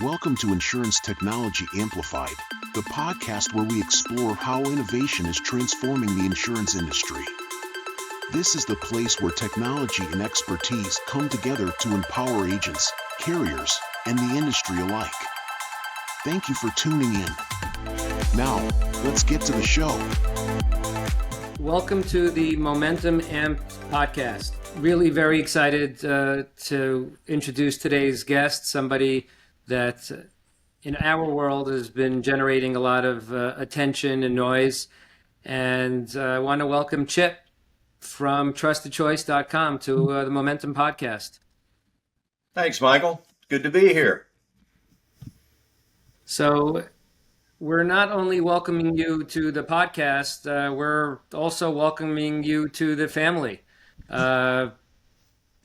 Welcome to Insurance Technology Amplified, the podcast where we explore how innovation is transforming the insurance industry. This is the place where technology and expertise come together to empower agents, carriers, and the industry alike. Thank you for tuning in. Now, let's get to the show. Welcome to the Momentum Amped podcast. Really very excited to introduce today's guest, somebody that in our world has been generating a lot of attention and noise. And I want to welcome Chip from TrustedChoice.com to the Momentum podcast. Thanks, Michael. Good to be here. So we're not only welcoming you to the podcast, we're also welcoming you to the family.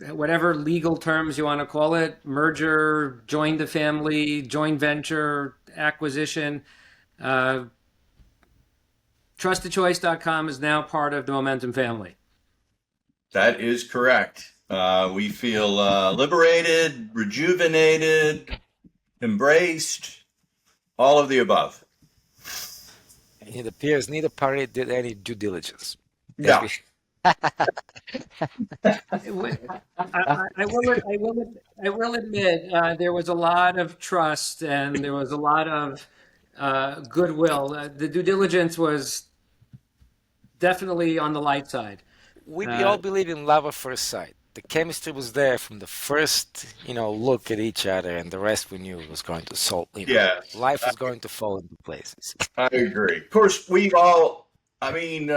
Whatever legal terms you want to call it, merger, join the family, joint venture, acquisition. TrustedChoice.com is now part of the Momentum family. That is correct. We feel liberated, rejuvenated, embraced, all of the above. It appears neither party did any due diligence. Yeah. I will admit there was a lot of trust and there was a lot of goodwill. The due diligence was definitely on the light side. We all believe in love at first sight. The chemistry was there from the first, look at each other, and the rest we knew was going to solve. Life was going to fall into places. I agree. Of course, we've all been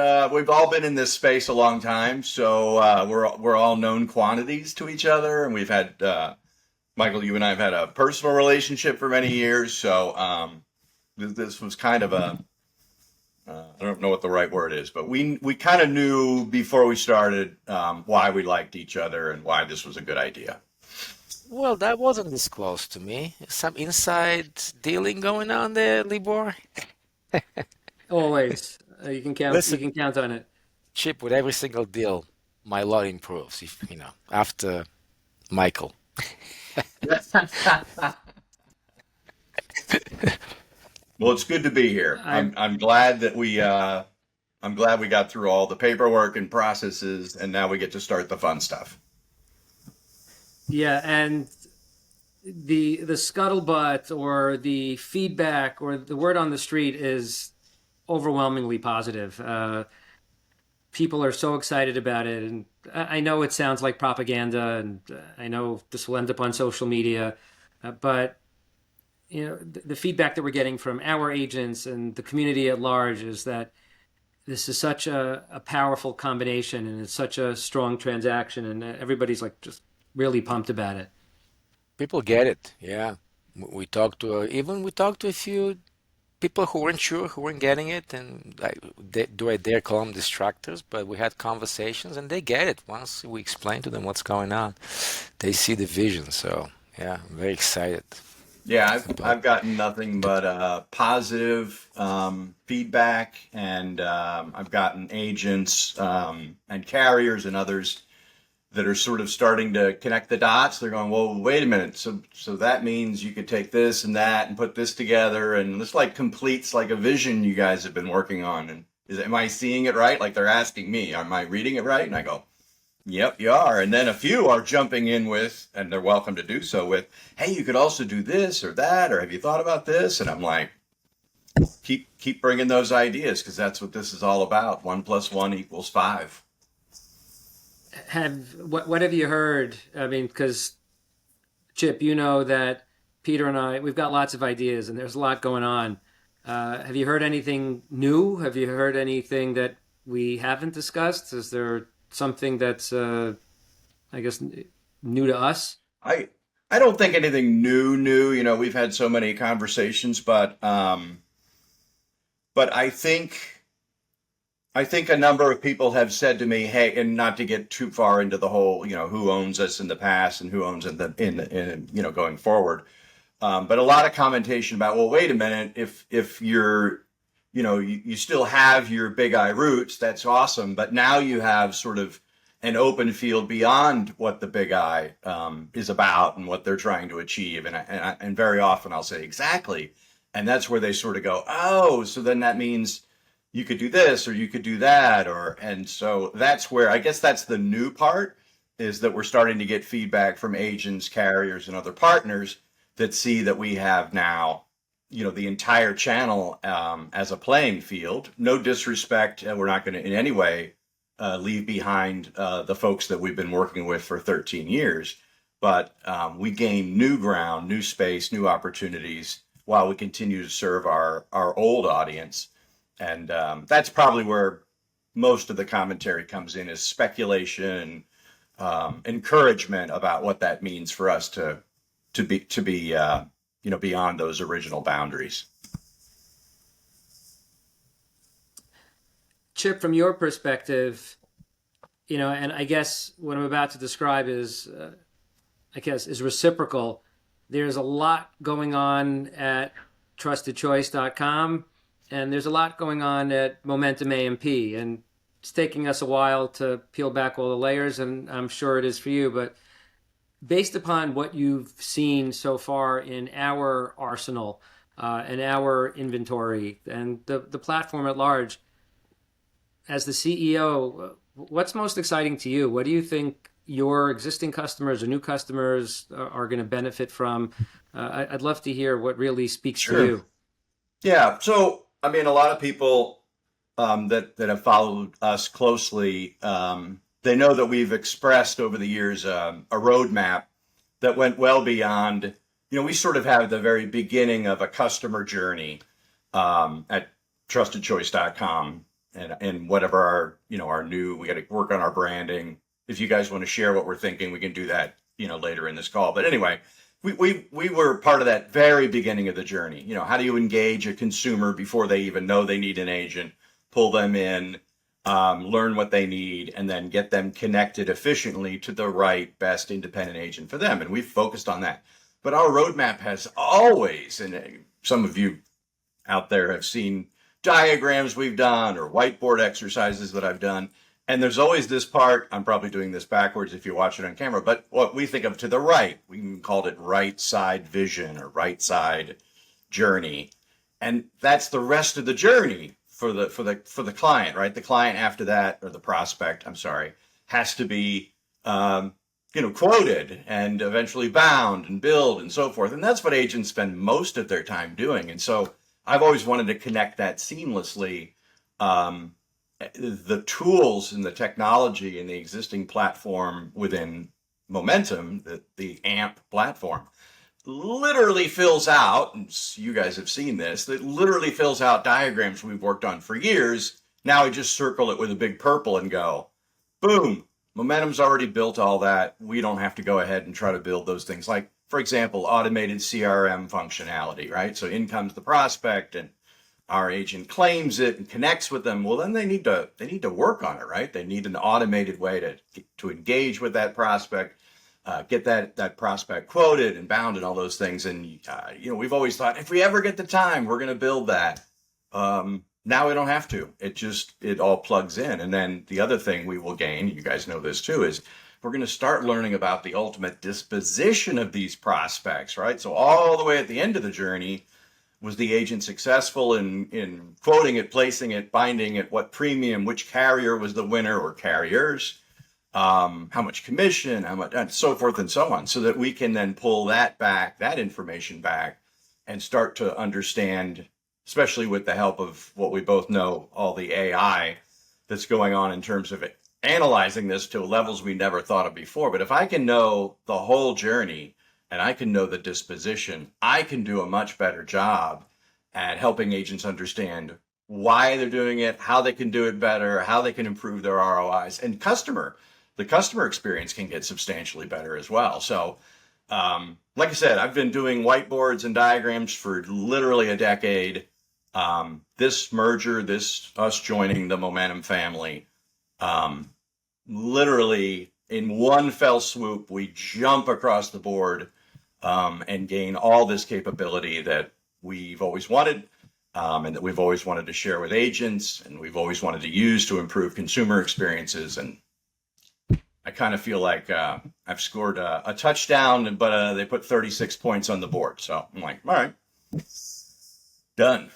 in this space a long time, so we're all known quantities to each other, and we've had Michael, you and I have had a personal relationship for many years. So this was kind of I don't know what the right word is, but we kind of knew before we started why we liked each other and why this was a good idea. Well, that wasn't disclosed to me. Some inside dealing going on there, Libor. Always. You can count. Listen, you can count on it. Chip, with every single deal, my law improves. After Michael. Well, it's good to be here. I'm glad that we got through all the paperwork and processes, and now we get to start the fun stuff. Yeah, and the scuttlebutt or the feedback or the word on the street is overwhelmingly positive. People are so excited about it, and I know it sounds like propaganda, and I know this will end up on social media, but the feedback that we're getting from our agents and the community at large is that this is such a powerful combination, and it's such a strong transaction, and everybody's like just really pumped about it. People get it, yeah. We talked to a few people who weren't sure, who weren't getting it, and do I dare call them distractors? But we had conversations, and they get it. Once we explain to them what's going on, they see the vision. So, yeah, I'm very excited. Yeah, I've gotten nothing but positive feedback, and I've gotten agents and carriers and others that are sort of starting to connect the dots. They're going, well, wait a minute. So that means you could take this and that and put this together. And this completes a vision you guys have been working on. And am I seeing it right? Like they're asking me, am I reading it right? And I go, yep, you are. And then a few are jumping in with, and they're welcome to do so with, hey, you could also do this or that, or have you thought about this? And I'm like, keep bringing those ideas, because that's what this is all about. 1 + 1 = 5. What have you heard? I mean, because Chip, you know that Peter and I, we've got lots of ideas and there's a lot going on. Have you heard anything new? Have you heard anything that we haven't discussed? Is there something that's, I guess, new to us? I don't think anything new. We've had so many conversations, but I think a number of people have said to me, hey, and not to get too far into the whole, who owns us in the past and who owns in going forward. But a lot of commentation about, well, wait a minute, if you're, you still have your big I roots, that's awesome. But now you have sort of an open field beyond what the big I is about and what they're trying to achieve. And very often I'll say, exactly. And that's where they sort of go, oh, so then that means you could do this or you could do that. And so that's where, I guess that's the new part, is that we're starting to get feedback from agents, carriers, and other partners that see that we have now, the entire channel as a playing field. No disrespect, and we're not going to in any way leave behind the folks that we've been working with for 13 years. But we gain new ground, new space, new opportunities while we continue to serve our old audience. And that's probably where most of the commentary comes in, is speculation, encouragement about what that means for us to be beyond those original boundaries. Chip, from your perspective, and I guess what I'm about to describe is reciprocal. There's a lot going on at TrustedChoice.com, and there's a lot going on at Momentum AMP, and it's taking us a while to peel back all the layers, and I'm sure it is for you, but based upon what you've seen so far in our arsenal and our inventory and the platform at large, as the CEO, what's most exciting to you? What do you think your existing customers or new customers are going to benefit from? I'd love to hear what really speaks to you. Yeah. So, a lot of people that have followed us closely, they know that we've expressed over the years a roadmap that went well beyond, we sort of have the very beginning of a customer journey at TrustedChoice.com. And whatever our new, we got to work on our branding. If you guys want to share what we're thinking, we can do that, later in this call. But anyway, we were part of that very beginning of the journey. How do you engage a consumer before they even know they need an agent, pull them in, learn what they need, and then get them connected efficiently to the right, best independent agent for them. And we've focused on that. But our roadmap has always, and some of you out there have seen diagrams we've done or whiteboard exercises that I've done. And there's always this part, I'm probably doing this backwards if you watch it on camera, but what we think of to the right, we even called it right side vision or right side journey. And that's the rest of the journey for the client, right? The client after that, or the prospect, I'm sorry, has to be, quoted and eventually bound and billed and so forth. And that's what agents spend most of their time doing. And so I've always wanted to connect that seamlessly. The tools and the technology and the existing platform within Momentum, the AMP platform, literally fills out, and you guys have seen this, that literally fills out diagrams we've worked on for years. Now I just circle it with a big purple and go, boom, Momentum's already built all that. We don't have to go ahead and try to build those things. Like, for example, automated CRM functionality, right? So in comes the prospect and our agent claims it and connects with them. Well, then they need to work on it, right? They need an automated way to engage with that prospect, get that prospect quoted and bound and all those things. And, we've always thought if we ever get the time, we're going to build that. Now we don't have to. It all plugs in. And then the other thing we will gain, you guys know this too, is we're going to start learning about the ultimate disposition of these prospects, right? So all the way at the end of the journey, was the agent successful in quoting it, placing it, binding it, what premium, which carrier was the winner or carriers, how much commission, how much, and so forth and so on, so that we can then pull that information back and start to understand, especially with the help of what we both know, all the AI that's going on in terms of it, analyzing this to levels we never thought of before. But if I can know the whole journey and I can know the disposition, I can do a much better job at helping agents understand why they're doing it, how they can do it better, how they can improve their ROIs, and the customer experience can get substantially better as well. So, like I said, I've been doing whiteboards and diagrams for literally a decade. This merger, us joining the Momentum family, literally in one fell swoop, we jump across the board and gain all this capability that we've always wanted and that we've always wanted to share with agents and we've always wanted to use to improve consumer experiences. And I kind of feel like I've scored a touchdown, but they put 36 points on the board. So I'm like, all right, done.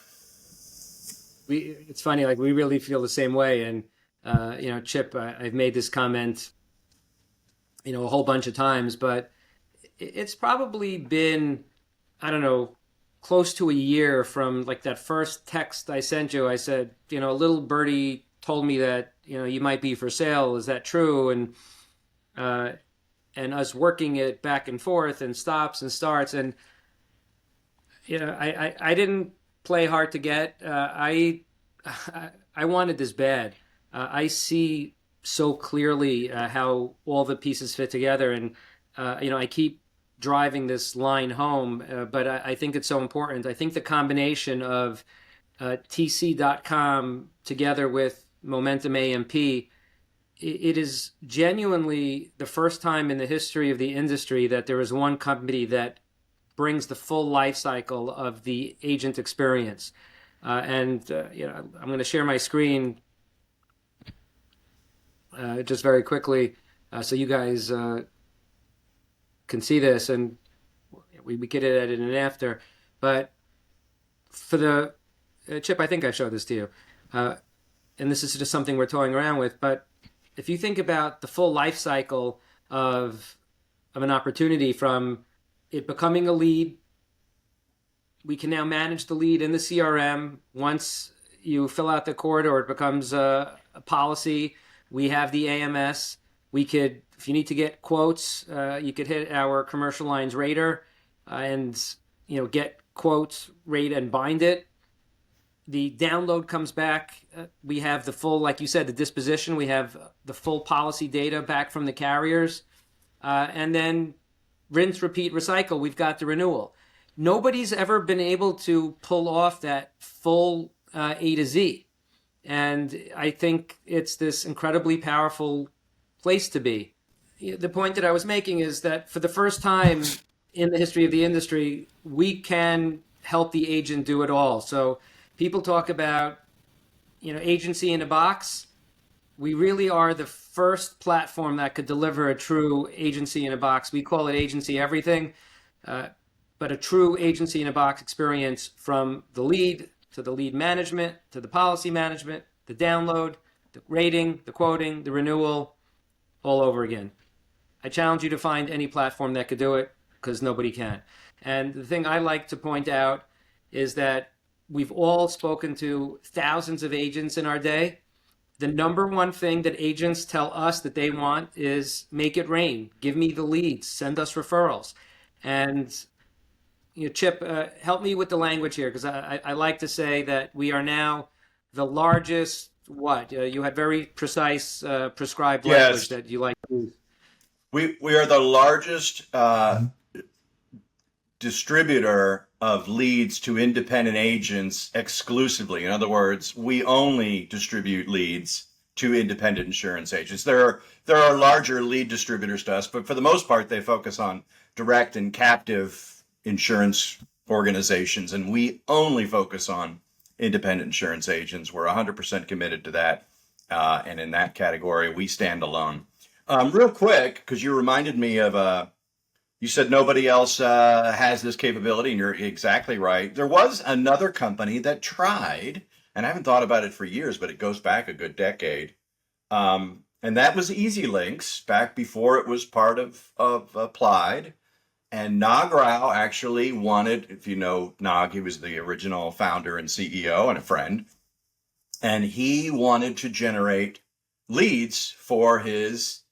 It's funny, like we really feel the same way. And Chip, I've made this comment, a whole bunch of times, but it's probably been, I don't know, close to a year from like that first text I sent you. I said, a little birdie told me that, you might be for sale. Is that true? And us working it back and forth and stops and starts. And, I didn't play hard to get. I wanted this bad. I see so clearly how all the pieces fit together. And, I keep driving this line home, but I think it's so important. I think the combination of TC.com together with Momentum AMP, it is genuinely the first time in the history of the industry that there is one company that brings the full life cycle of the agent experience. I'm going to share my screen just very quickly so you guys can see this, and we get it at it and after. But for the Chip, I think I showed this to you, and this is just something we're toying around with. But if you think about the full life cycle of an opportunity, from it becoming a lead, we can now manage the lead in the CRM. Once you fill out the quote or it becomes a policy, we have the AMS. We could, if you need to get quotes, you could hit our commercial lines rater and get quotes, rate, and bind it. The download comes back. We have the full, like you said, the disposition. We have the full policy data back from the carriers. And then rinse, repeat, recycle. We've got the renewal. Nobody's ever been able to pull off that full A to Z. And I think it's this incredibly powerful place to be. The point that I was making is that for the first time in the history of the industry, we can help the agent do it all. So people talk about, agency in a box. We really are the first platform that could deliver a true agency in a box. We call it agency everything, but a true agency in a box experience, from the lead to the lead management, to the policy management, the download, the rating, the quoting, the renewal, all over again. I challenge you to find any platform that could do it, because nobody can. And the thing I like to point out is that we've all spoken to thousands of agents in our day. The number one thing that agents tell us that they want is make it rain. Give me the leads. Send us referrals. And Chip, help me with the language here, because I like to say that we are now the largest, you had very precise prescribed language that you like to use. We are the largest distributor of leads to independent agents exclusively. In other words, we only distribute leads to independent insurance agents. There are larger lead distributors to us, but for the most part, they focus on direct and captive insurance organizations, and we only focus on independent insurance agents. We're 100% committed to that, and in that category, we stand alone. Real quick, because you reminded me of you said nobody else has this capability, and you're exactly right. There was another company that tried, and I haven't thought about it for years, but it goes back a good decade. And that was EasyLinks, back before it was part of Applied. And Nog Rao actually wanted, if you know Nog, he was the original founder and CEO and a friend. And he wanted to generate leads for his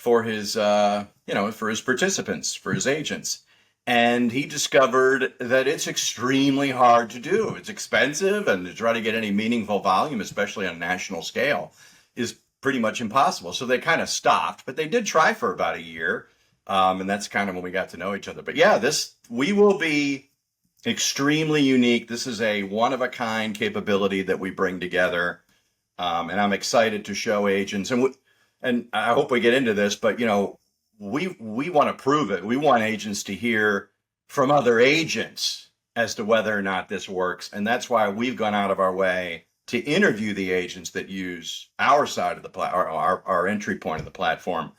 participants, for his agents. And he discovered that it's extremely hard to do. It's expensive, and to try to get any meaningful volume, especially on a national scale, is pretty much impossible. So they kind of stopped, but they did try for about a year. And that's kind of when we got to know each other. But yeah, we will be extremely unique. This is a one-of-a-kind capability that we bring together. And I'm excited to show agents. And I hope we get into this, but we want to prove it. We want agents to hear from other agents as to whether or not this works. And that's why we've gone out of our way to interview the agents that use our side of the our entry point of the platform,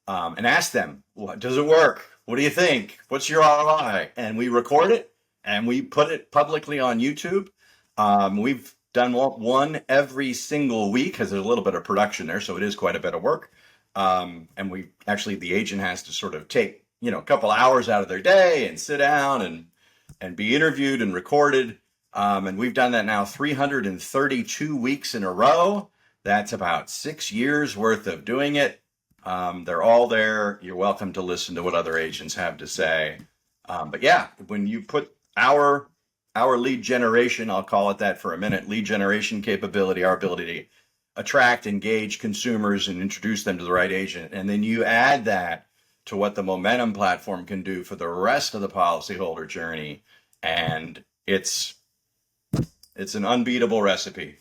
and ask them, does it work? What do you think? What's your ROI? And we record it and we put it publicly on YouTube. We've done one every single week because there's a little bit of production there, so it is quite a bit of work. And we actually, the agent has to sort of take, a couple hours out of their day and sit down and be interviewed and recorded. And we've done that now 332 weeks in a row. That's about 6 years worth of doing it. They're all there. You're welcome to listen to what other agents have to say. But yeah, when you put our lead generation, I'll call it that for a minute, lead generation capability, our ability to attract, engage consumers and introduce them to the right agent. And then you add that to what the Momentum platform can do for the rest of the policyholder journey. And it's an unbeatable recipe.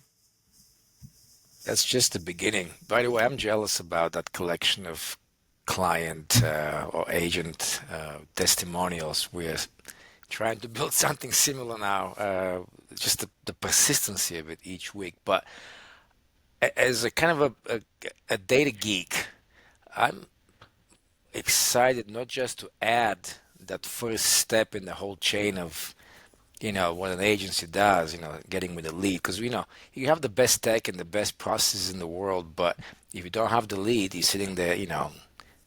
That's just the beginning. By the way, I'm jealous about that collection of client or agent testimonials. We're trying to build something similar now, just the persistency of it each week. But as a kind of a data geek, I'm excited not just to add that first step in the whole chain of what an agency does, getting with a lead, because you have the best tech and the best processes in the world, but if you don't have the lead, you're sitting there,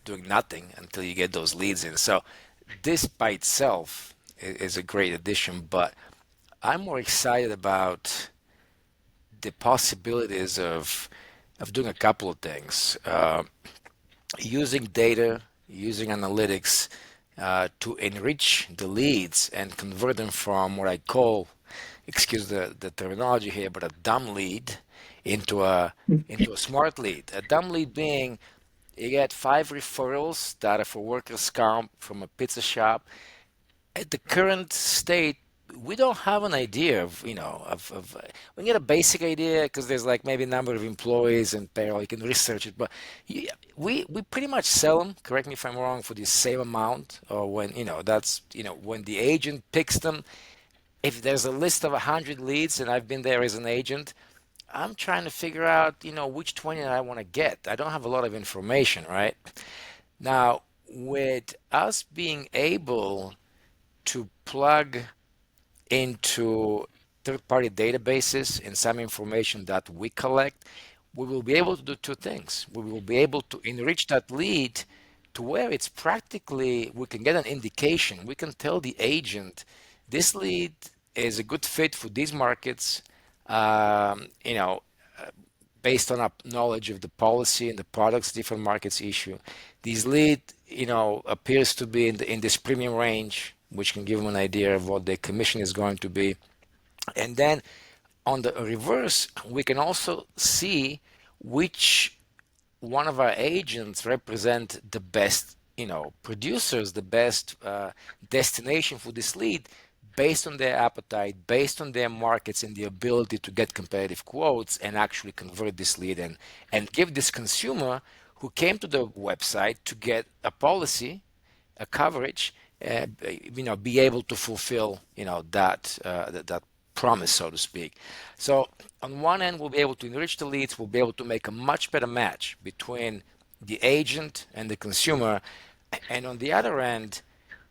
doing nothing until you get those leads in. So this by itself is a great addition, but I'm more excited about the possibilities of doing a couple of things, using data, using analytics, to enrich the leads and convert them from what I call, excuse the terminology here, but a dumb lead into a smart lead. A dumb lead being you get 5 referrals that are for workers' comp from a pizza shop. At the current state, we don't have an idea of, we get a basic idea because there's like maybe a number of employees and payroll, you can research it, but we pretty much sell them, correct me if I'm wrong, for the same amount, or when, when the agent picks them. If there's a list of 100 leads and I've been there as an agent, I'm trying to figure out, which 20 I want to get. I don't have a lot of information, right? Now, with us being able to plug into third-party databases and some information that we collect, we will be able to do two things. We will be able to enrich that lead to where it's practically, we can get an indication. We can tell the agent, this lead is a good fit for these markets, based on our knowledge of the policy and the products different markets issue. This lead, appears to be in this premium range, which can give them an idea of what their commission is going to be. And then on the reverse, we can also see which one of our agents represent the best, producers, the best destination for this lead based on their appetite, based on their markets and the ability to get competitive quotes and actually convert this lead and give this consumer who came to the website to get a policy, a coverage, be able to fulfill, that promise, so to speak. So on one end, we'll be able to enrich the leads. We'll be able to make a much better match between the agent and the consumer. And on the other end,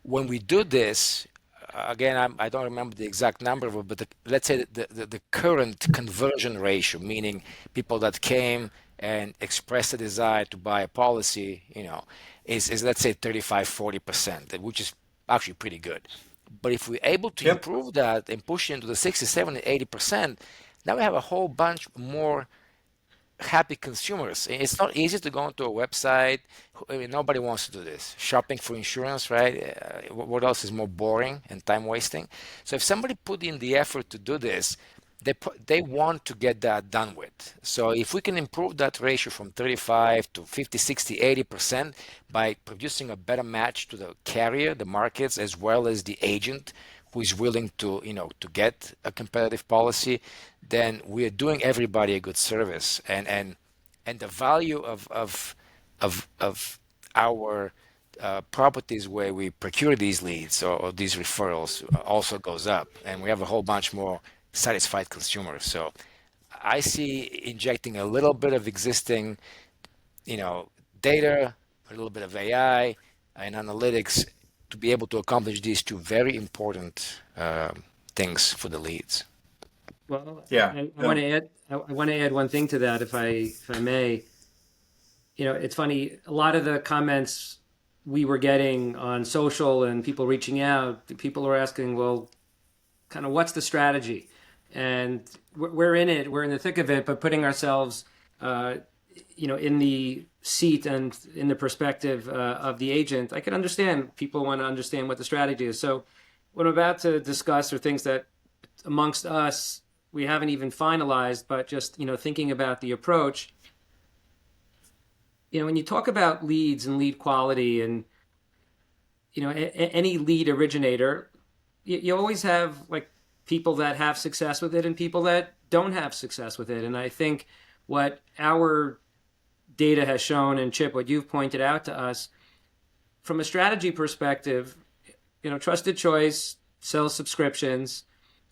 when we do this, again, I don't remember the exact number, but let's say the current conversion ratio, meaning people that came and expressed a desire to buy a policy, is let's say 35-40%, which is actually pretty good. But if we're able to improve that and push into the 60, 70, 80%, now we have a whole bunch more happy consumers. It's not easy to go onto a website. Nobody wants to do this. Shopping for insurance, right? What else is more boring and time wasting? So if somebody put in the effort to do this, they want to get that done with. So if we can improve that ratio from 35 to 50, 60, 80% by producing a better match to the carrier, the markets, as well as the agent who is willing to, to get a competitive policy, then we are doing everybody a good service. And the value of our properties where we procure these leads or these referrals also goes up, and we have a whole bunch more satisfied consumers. So I see injecting a little bit of existing, data, a little bit of AI and analytics to be able to accomplish these two very important things for the leads. Well, Yeah. I want to add. I want to add one thing to that, if I may. It's funny. A lot of the comments we were getting on social and people reaching out, people were asking, well, kind of what's the strategy? And we're in it. We're in the thick of it, but putting ourselves, in the seat and in the perspective of the agent, I can understand people want to understand what the strategy is. So what I'm about to discuss are things that amongst us, we haven't even finalized, but just, thinking about the approach. When you talk about leads and lead quality and, any lead originator, you always have like people that have success with it and people that don't have success with it. And I think what our data has shown, and Chip, what you've pointed out to us, from a strategy perspective, Trusted Choice sells subscriptions,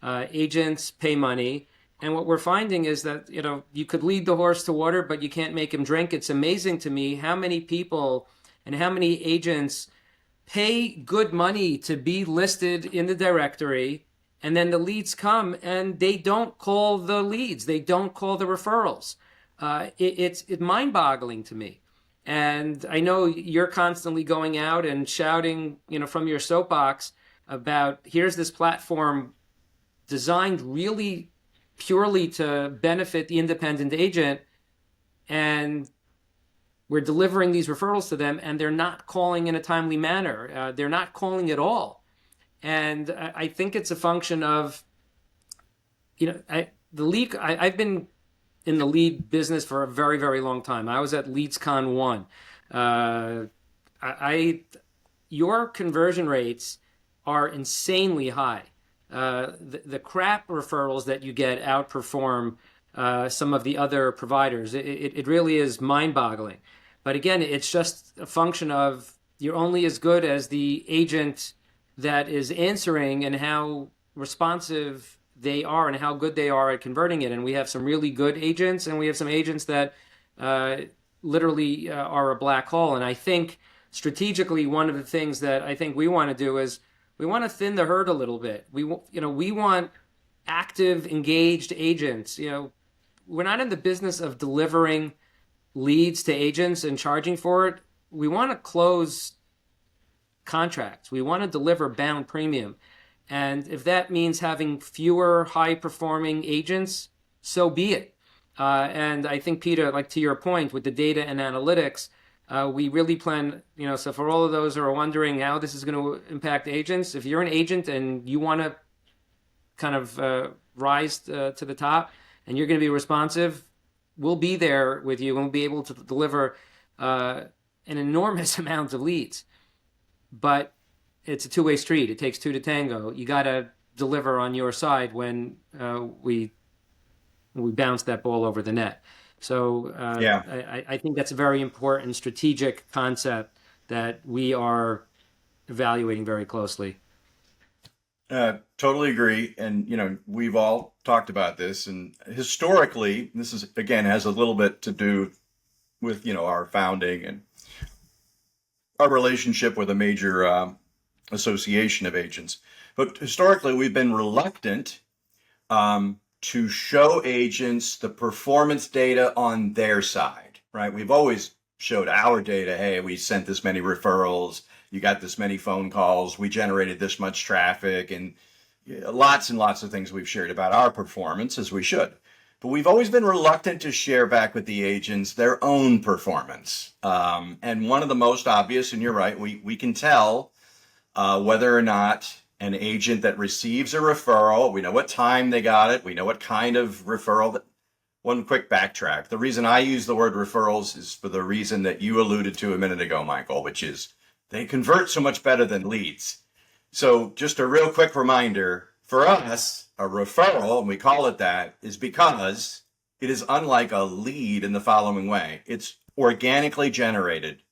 agents pay money. And what we're finding is that, you could lead the horse to water, but you can't make him drink. It's amazing to me how many people and how many agents pay good money to be listed in the directory, and then the leads come and they don't call the leads. They don't call the referrals. It's mind-boggling to me. And I know you're constantly going out and shouting, from your soapbox about here's this platform designed really purely to benefit the independent agent, and we're delivering these referrals to them and they're not calling in a timely manner. They're not calling at all. And I think it's a function of, I've been in the lead business for a very, very long time. I was at LeadsCon 1. Your conversion rates are insanely high. The crap referrals that you get outperform some of the other providers. It really is mind-boggling. But again, it's just a function of you're only as good as the agent that is answering and how responsive they are and how good they are at converting it. And we have some really good agents and we have some agents that literally are a black hole. And I think strategically, one of the things that I think we want to do is we want to thin the herd a little bit. We want active, engaged agents. We're not in the business of delivering leads to agents and charging for it. We want to close contracts. We want to deliver bound premium. And if that means having fewer high-performing agents, so be it. And I think, Peter, like to your point with the data and analytics, we really plan, so for all of those who are wondering how this is going to impact agents, if you're an agent and you want to kind of rise to the top and you're going to be responsive, we'll be there with you and we'll be able to deliver an enormous amount of leads. But it's a two-way street. It takes two to tango. You got to deliver on your side when we bounce that ball over the net. So I think that's a very important strategic concept that we are evaluating very closely. Totally agree. And, we've all talked about this. And historically, this is, again, has a little bit to do with, our founding and our relationship with a major association of agents. But historically, we've been reluctant to show agents the performance data on their side, right? We've always showed our data. Hey, we sent this many referrals. You got this many phone calls. We generated this much traffic, and lots and lots of things we've shared about our performance, as we should. But we've always been reluctant to share back with the agents their own performance. And one of the most obvious, and you're right, we can tell whether or not an agent that receives a referral, we know what time they got it, we know what kind of referral. One quick backtrack. The reason I use the word referrals is for the reason that you alluded to a minute ago, Michael, which is they convert so much better than leads. So just a real quick reminder, for us, a referral, and we call it that, is because it is unlike a lead in the following way. It's organically generated.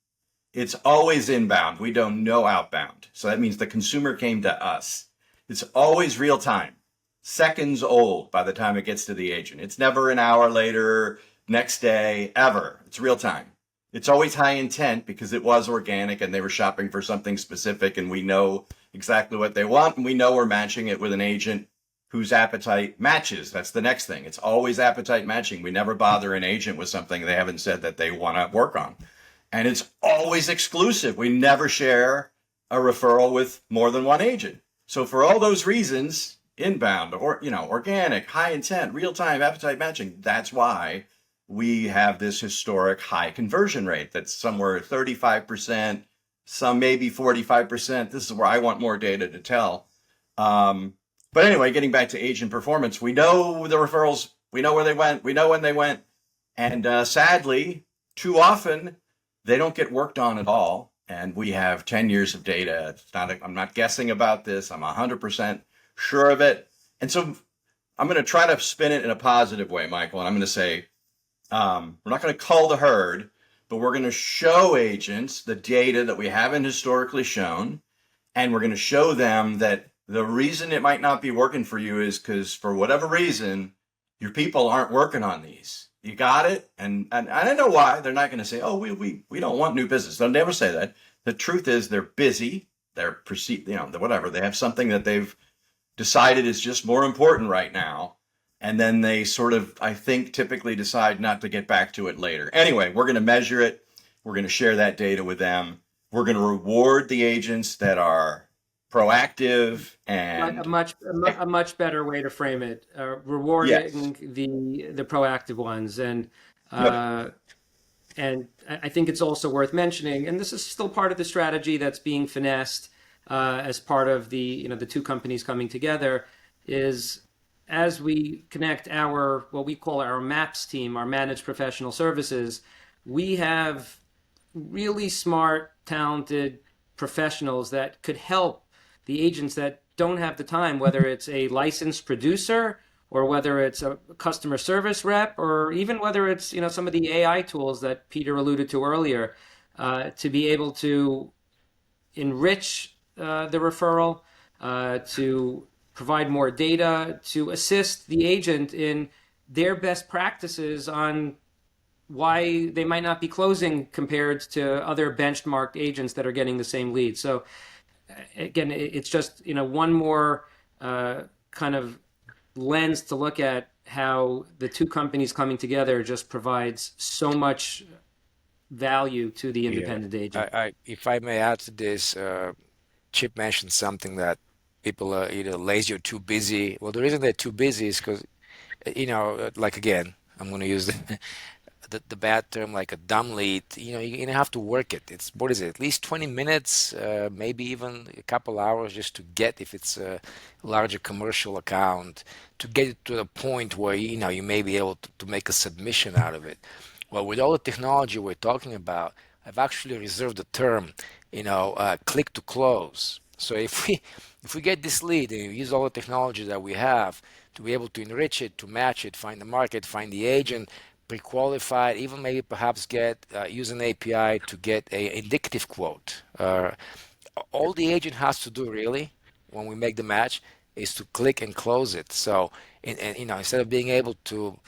It's always inbound. We don't know outbound. So that means the consumer came to us. It's always real time, seconds old by the time it gets to the agent. It's never an hour later, next day, ever. It's real time. it's always high intent because it was organic and they were shopping for something specific, and we know exactly what they want, and we know we're matching it with an agent whose appetite matches. That's the next thing. It's always appetite matching. We never bother an agent with something they haven't said that they want to work on. And it's always exclusive. We never share a referral with more than one agent. So for all those reasons, inbound or, organic, high intent, real time, appetite matching, that's why we have this historic high conversion rate that's somewhere 35%, some maybe 45%. This is where I want more data to tell. But anyway, getting back to agent performance, we know the referrals, we know where they went, we know when they went. And sadly, too often, they don't get worked on at all. And we have 10 years of data. I'm not guessing about this. I'm 100% sure of it. And so I'm going to try to spin it in a positive way, Michael. And I'm going to say, we're not going to cull the herd, but we're going to show agents the data that we haven't historically shown. And we're going to show them that the reason it might not be working for you is because for whatever reason, your people aren't working on these. You got it? And I know why. They're not going to say, oh, we don't want new business. They'll never say that. The truth is they're busy. They're perceived, whatever. They have something that they've decided is just more important right now. And then they sort of, I think, typically decide not to get back to it later. Anyway, we're going to measure it. We're going to share that data with them. We're going to reward the agents that are proactive and a much better way to frame it, rewarding the proactive ones. And and I think it's also worth mentioning, and this is still part of the strategy that's being finessed as part of the two companies coming together, is as we connect what we call our MAPS team, our managed professional services, we have really smart, talented professionals that could help the agents that don't have the time, whether it's a licensed producer or whether it's a customer service rep, or even whether it's some of the AI tools that Peter alluded to earlier, to be able to enrich the referral, to provide more data, to assist the agent in their best practices on why they might not be closing compared to other benchmarked agents that are getting the same lead. So again, it's just one more kind of lens to look at how the two companies coming together just provides so much value to the independent agent. If I may add to this, Chip mentioned something that people are either lazy or too busy. Well, the reason they're too busy is because, like again, I'm going to use the bad term, like a dumb lead. You're gonna have to work it. It's, what is it, at least 20 minutes, maybe even a couple hours, just to get, if it's a larger commercial account, to get it to the point where you may be able to make a submission out of it. Well, with all the technology we're talking about, I've actually reserved the term, click to close. So if we get this lead and we use all the technology that we have to be able to enrich it, to match it, find the market, find the agent, pre-qualified, even maybe perhaps use an API to get a indicative quote. All the agent has to do really when we make the match is to click and close it. So, instead of being able to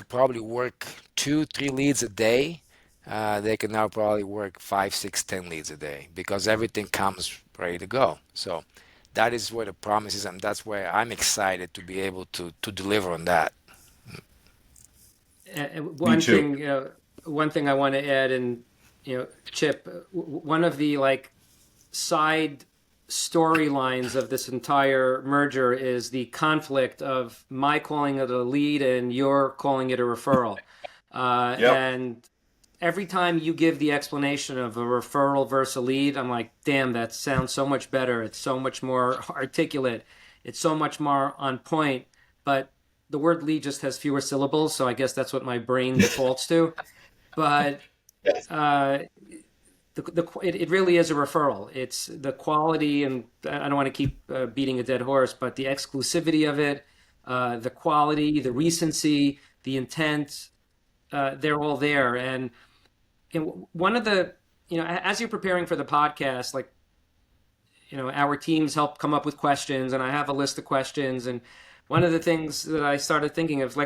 probably work 2-3 leads a day, they can now probably work 5, 6, 10 leads a day because everything comes ready to go. So that is where the promise is, and that's where I'm excited to be able to deliver on that. One thing I want to add, and Chip, one of the side storylines of this entire merger is the conflict of my calling it a lead and you're calling it a referral. And every time you give the explanation of a referral versus a lead, I'm like, damn, that sounds so much better. It's so much more articulate. It's so much more on point. But the word lead just has fewer syllables, so I guess that's what my brain defaults to. But it really is a referral. It's the quality, and I don't want to keep beating a dead horse, but the exclusivity of it, the quality, the recency, the intent, they're all there. And one of the, as you're preparing for the podcast, our teams help come up with questions, and I have a list of questions. And one of the things that I started thinking of,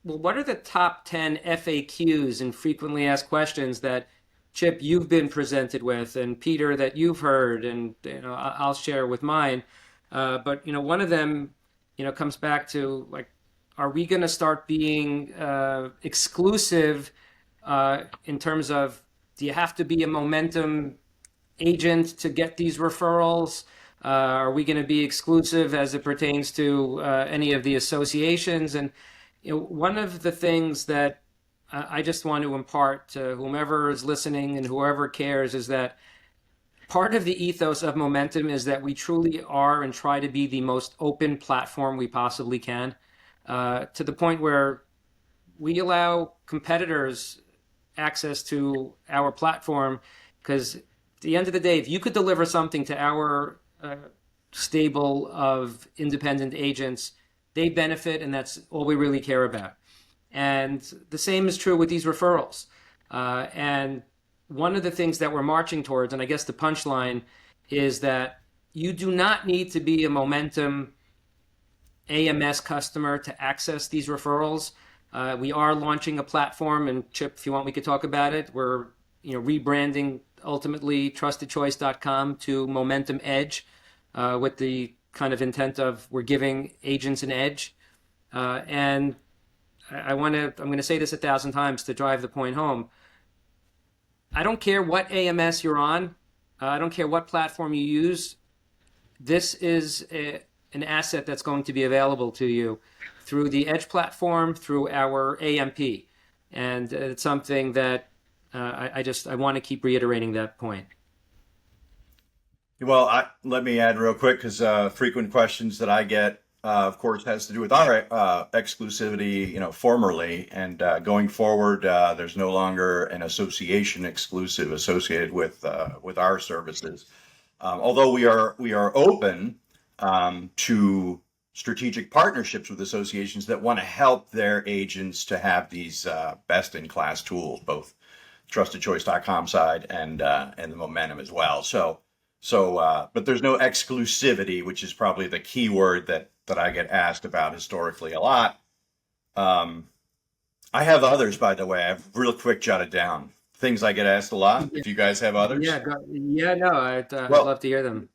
what are the top 10 FAQs and frequently asked questions that Chip, you've been presented with, and Peter, that you've heard, and I'll share with mine. But one of them, comes back to like, are we going to start being exclusive in terms of, do you have to be a momentum agent to get these referrals? Are we going to be exclusive as it pertains to any of the associations? And one of the things that I just want to impart to whomever is listening and whoever cares is that part of the ethos of Momentum is that we truly are and try to be the most open platform we possibly can, to the point where we allow competitors access to our platform, because at the end of the day, if you could deliver something to our stable of independent agents, they benefit, and that's all we really care about. And the same is true with these referrals. And one of the things that we're marching towards, and I guess the punchline, is that you do not need to be a Momentum AMS customer to access these referrals. We are launching a platform, and Chip, if you want, we could talk about it. We're rebranding ultimately TrustedChoice.com to Momentum Edge, with the kind of intent of we're giving agents an edge. And I'm going to say this 1,000 times to drive the point home. I don't care what AMS you're on. I don't care what platform you use. This is an asset that's going to be available to you through the Edge platform, through our AMP. And it's something that I want to keep reiterating that point. Well, let me add real quick, because frequent questions that I get, of course, has to do with our exclusivity, formerly, and going forward, there's no longer an association exclusive associated with our services. Although we are open to strategic partnerships with associations that want to help their agents to have these best-in-class tools, both TrustedChoice.com side and the Momentum as well. So, but there's no exclusivity, which is probably the key word that I get asked about historically a lot. I have others, by the way. I've real quick jotted down things I get asked a lot. If you guys have others. I'd love to hear them.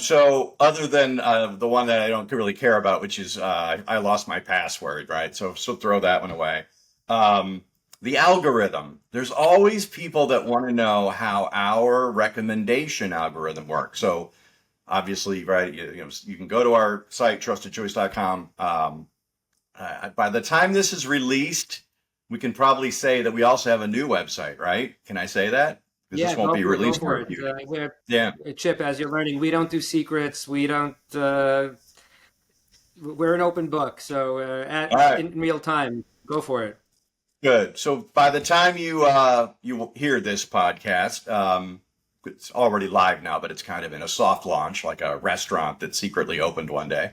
So other than the one that I don't really care about, which is I lost my password, right? So throw that one away. The algorithm. There's always people that want to know how our recommendation algorithm works. So obviously, right, you can go to our site, TrustedChoice.com. By the time this is released, we can probably say that we also have a new website, right? Can I say that? Because this won't be released for a few. Chip, as you're learning, we don't do secrets. We don't. We're an open book. So in real time, go for it. Good. So by the time you hear this podcast, it's already live now, but it's kind of in a soft launch, like a restaurant that secretly opened one day.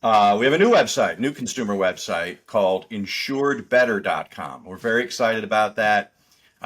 We have a new website, new consumer website called Insured-Better.com. We're very excited about that.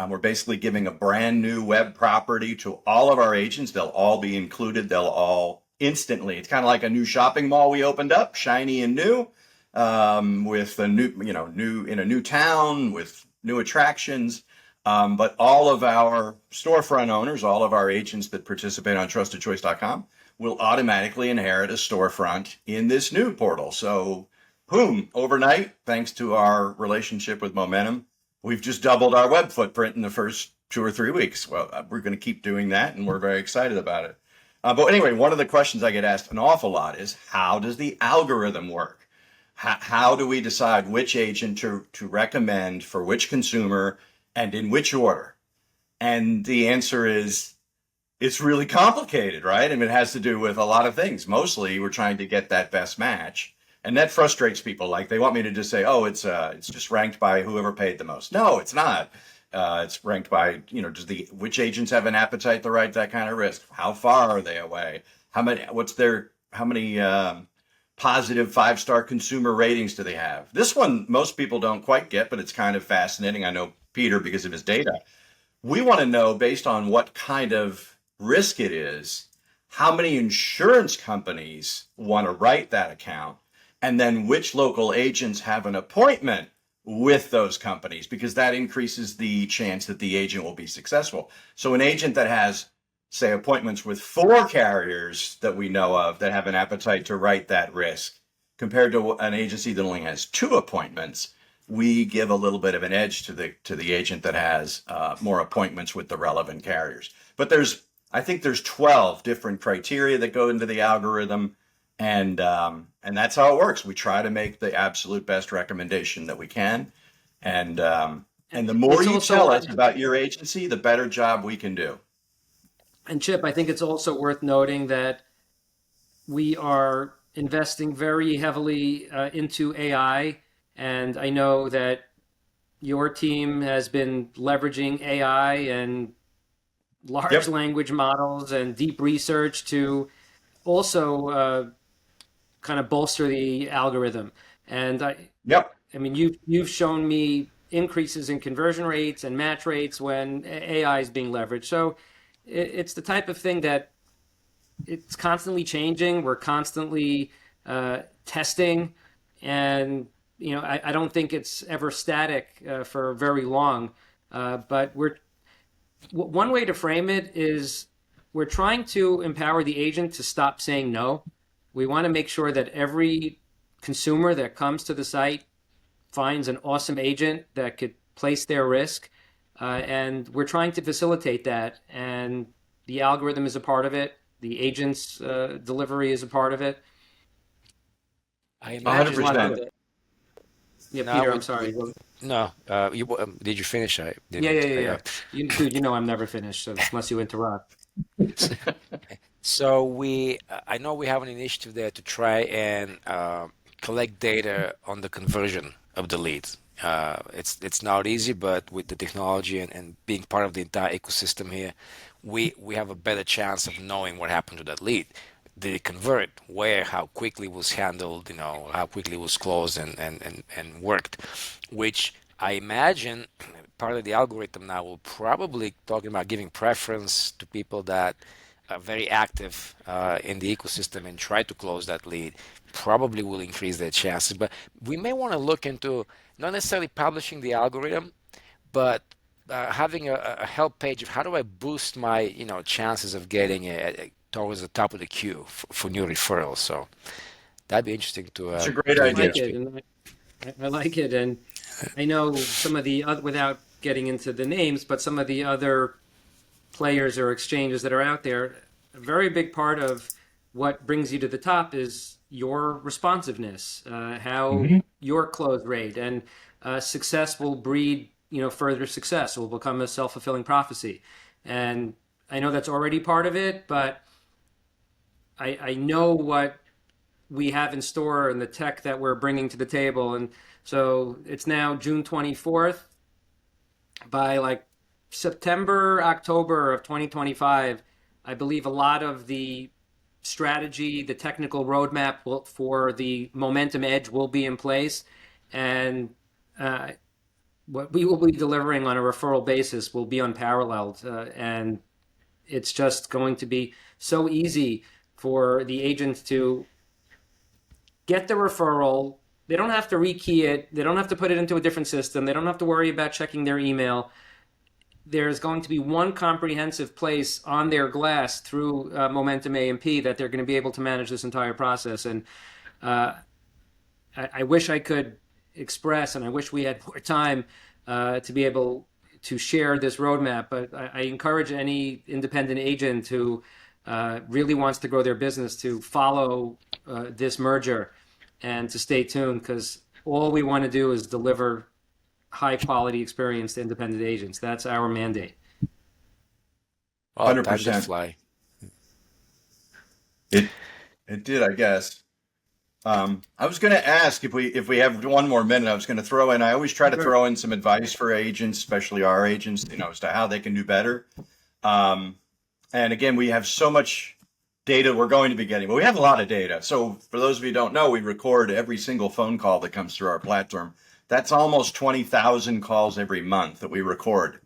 We're basically giving a brand new web property to all of our agents. They'll all be included. They'll all instantly. It's kind of like a new shopping mall we opened up, shiny and new, with a new in a new town with new attractions. But all of our storefront owners, all of our agents that participate on TrustedChoice.com will automatically inherit a storefront in this new portal. So, boom, overnight, thanks to our relationship with Momentum, we've just doubled our web footprint in the first 2 or 3 weeks. Well, we're going to keep doing that, and we're very excited about it. But anyway, one of the questions I get asked an awful lot is, how does the algorithm work? How do we decide which agent to recommend for which consumer and in which order? And the answer is, it's really complicated, right? And it has to do with a lot of things. Mostly, we're trying to get that best match. And that frustrates people. Like, they want me to just say, oh, it's just ranked by whoever paid the most. No, it's not. It's ranked by, which agents have an appetite to write that kind of risk? How far are they away? How many positive 5-star consumer ratings do they have? This one, most people don't quite get, but it's kind of fascinating. I know Peter, because of his data. We want to know, based on what kind of risk it is, how many insurance companies want to write that account, and then which local agents have an appointment with those companies, because that increases the chance that the agent will be successful. So an agent that has, say, appointments with 4 carriers that we know of that have an appetite to write that risk, compared to an agency that only has 2 appointments, we give a little bit of an edge to the agent that has more appointments with the relevant carriers. But I think there's 12 different criteria that go into the algorithm, and that's how it works. We try to make the absolute best recommendation that we can, and the more you tell us about your agency, the better job we can do. And Chip, I think it's also worth noting that we are investing very heavily into AI. And I know that your team has been leveraging AI and large language models and deep research to also kind of bolster the algorithm. And I mean, you've shown me increases in conversion rates and match rates when AI is being leveraged. So it's the type of thing that it's constantly changing. We're constantly testing, and I don't think it's ever static for very long. But one way to frame it is we're trying to empower the agent to stop saying no. We want to make sure that every consumer that comes to the site finds an awesome agent that could place their risk. And we're trying to facilitate that. And the algorithm is a part of it. The agent's delivery is a part of it. I imagine 100%. Yeah, Peter, I'm sorry. No, did you finish? I didn't. Yeah. Dude, I'm never finished, so unless you interrupt. So I know we have an initiative there to try and collect data on the conversion of the leads. It's not easy, but with the technology and being part of the entire ecosystem here, we have a better chance of knowing what happened to that lead. Did it convert? Where? How quickly it was handled? How quickly it was closed and worked? Which I imagine part of the algorithm now will probably talking about giving preference to people that are very active in the ecosystem and try to close that lead. Probably will increase their chances. But we may want to look into not necessarily publishing the algorithm, but having a help page of how do I boost my chances of getting towards the top of the queue for new referrals. So that'd be interesting to. It's a great idea. I like it, and I know some of the other, without getting into the names, but some of the other players or exchanges that are out there. A very big part of what brings you to the top is your responsiveness, how your close rate, and success will breed further success. It will become a self-fulfilling prophecy, and I know that's already part of it, but I know what we have in store and the tech that we're bringing to the table. And so it's now June 24th. By September, October of 2025, I believe a lot of the strategy, the technical roadmap for the Momentum Edge will be in place. And what we will be delivering on a referral basis will be unparalleled. And it's just going to be so easy for the agents to get the referral. They don't have to rekey it. They don't have to put it into a different system. They don't have to worry about checking their email. There's going to be one comprehensive place on their glass through Momentum A&P that they're going to be able to manage this entire process. And I wish I could express, and I wish we had more time to be able to share this roadmap, but I encourage any independent agent who really wants to grow their business to follow this merger and to stay tuned, because all we want to do is deliver high quality experience to independent agents. That's our mandate. 100%. Fly. It did, I guess. I was going to ask if we have one more minute. I was going to throw in. I always try to throw in some advice for agents, especially our agents, as to how they can do better. And again, we have so much data we're going to be getting, but we have a lot of data. So for those of you who don't know, we record every single phone call that comes through our platform. That's almost 20,000 calls every month that we record.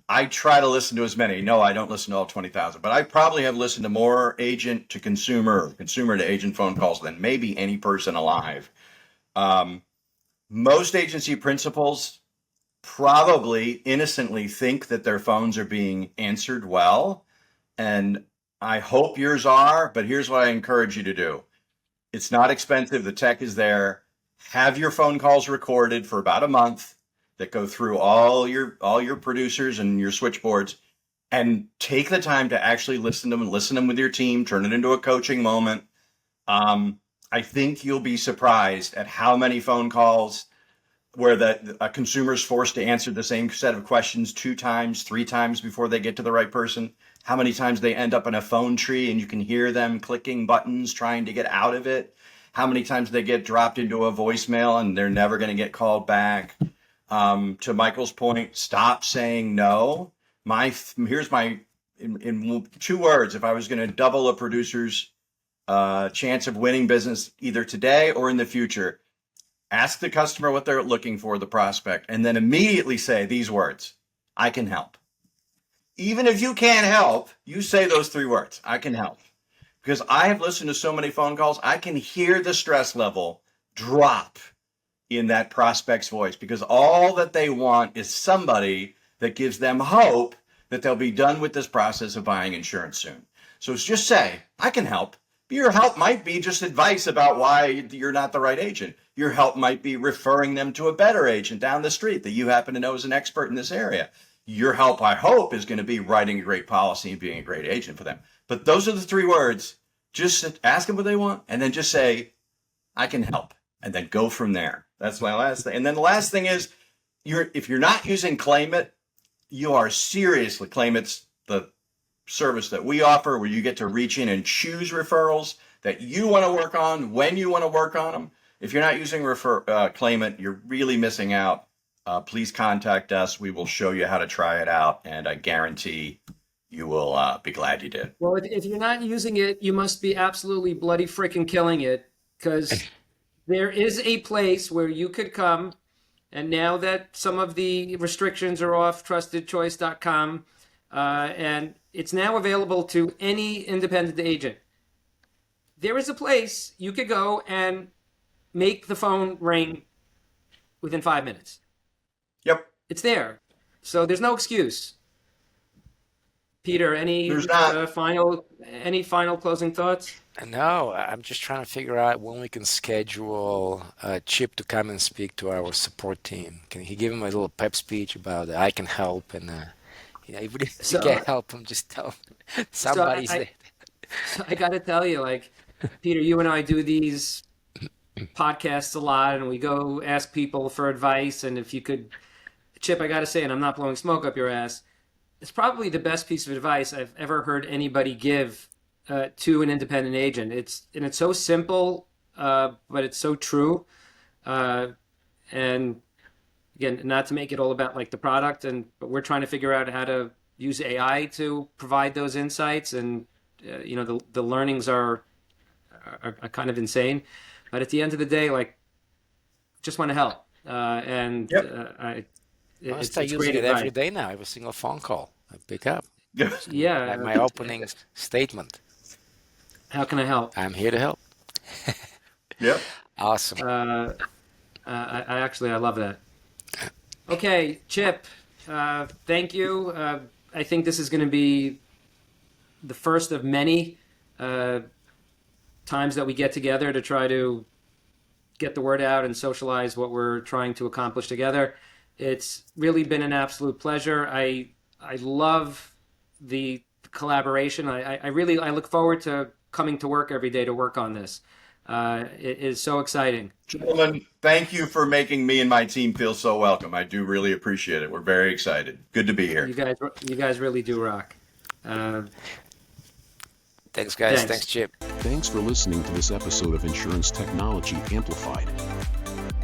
I try to listen to as many. No, I don't listen to all 20,000, but I probably have listened to more agent to consumer, or consumer to agent phone calls than maybe any person alive. most agency principals probably innocently think that their phones are being answered well. And I hope yours are, but here's what I encourage you to do. It's not expensive. The tech is there. Have your phone calls recorded for about a month that go through all your producers and your switchboards, and take the time to actually listen to them with your team, turn it into a coaching moment. I think you'll be surprised at how many phone calls where a consumer is forced to answer the same set of questions 2 times, 3 times before they get to the right person. How many times they end up in a phone tree and you can hear them clicking buttons trying to get out of it. How many times they get dropped into a voicemail and they're never going to get called back. To Michael's point, stop saying no. Here's my, in 2 words, if I was going to double a producer's chance of winning business either today or in the future, ask the customer what they're looking for, the prospect, and then immediately say these words: I can help. Even if you can't help, you say those 3 words: I can help. Because I have listened to so many phone calls, I can hear the stress level drop in that prospect's voice, because all that they want is somebody that gives them hope that they'll be done with this process of buying insurance soon. So just say, I can help. Your help might be just advice about why you're not the right agent. Your help might be referring them to a better agent down the street that you happen to know is an expert in this area. Your help, I hope, is going to be writing a great policy and being a great agent for them. But those are the 3 words. Just ask them what they want and then just say, I can help, and then go from there. That's my last thing. And then the last thing is, if you're not using Claim It, you are seriously, Claim It's the service that we offer where you get to reach in and choose referrals that you want to work on when you want to work on them. If you're not using Claim It, you're really missing out. Please contact us. We will show you how to try it out, and I guarantee you will be glad you did. Well, if you're not using it, you must be absolutely bloody freaking killing it, because there is a place where you could come, and now that some of the restrictions are off TrustedChoice.com, and it's now available to any independent agent, there is a place you could go and make the phone ring within 5 minutes. Yep. It's there. So there's no excuse. Peter, any final closing thoughts? No, I'm just trying to figure out when we can schedule Chip to come and speak to our support team. Can he give him a little pep speech about I can help, and even if you can't help him, just tell him somebody's there. So I got to tell you, like, Peter, you and I do these podcasts a lot, and we go ask people for advice. And if you could, Chip, I got to say, and I'm not blowing smoke up your ass, it's probably the best piece of advice I've ever heard anybody give to an independent agent. It's so simple, but it's so true. And again, not to make it all about like the product, but we're trying to figure out how to use AI to provide those insights. And the learnings are kind of insane. But at the end of the day, like, just want to help. I start using it every day now. Every single phone call I pick up. Yeah. My opening statement. How can I help? I'm here to help. Yep. Awesome. I love that. Okay, Chip, thank you. I think this is going to be the first of many times that we get together to try to get the word out and socialize what we're trying to accomplish together. It's really been an absolute pleasure. I love the collaboration. I look forward to coming to work every day to work on this. It is so exciting. Gentlemen, thank you for making me and my team feel so welcome. I do really appreciate it. We're very excited. Good to be here. You guys really do rock. Thanks, guys. Thanks, Chip. Thanks for listening to this episode of Insurance Technology Amplified.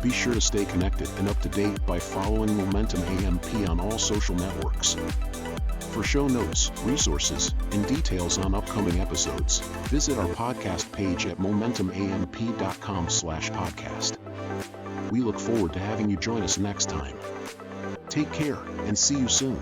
Be sure to stay connected and up to date by following Momentum AMP on all social networks. For show notes, resources, and details on upcoming episodes, visit our podcast page at momentumamp.com/podcast. We look forward to having you join us next time. Take care and see you soon.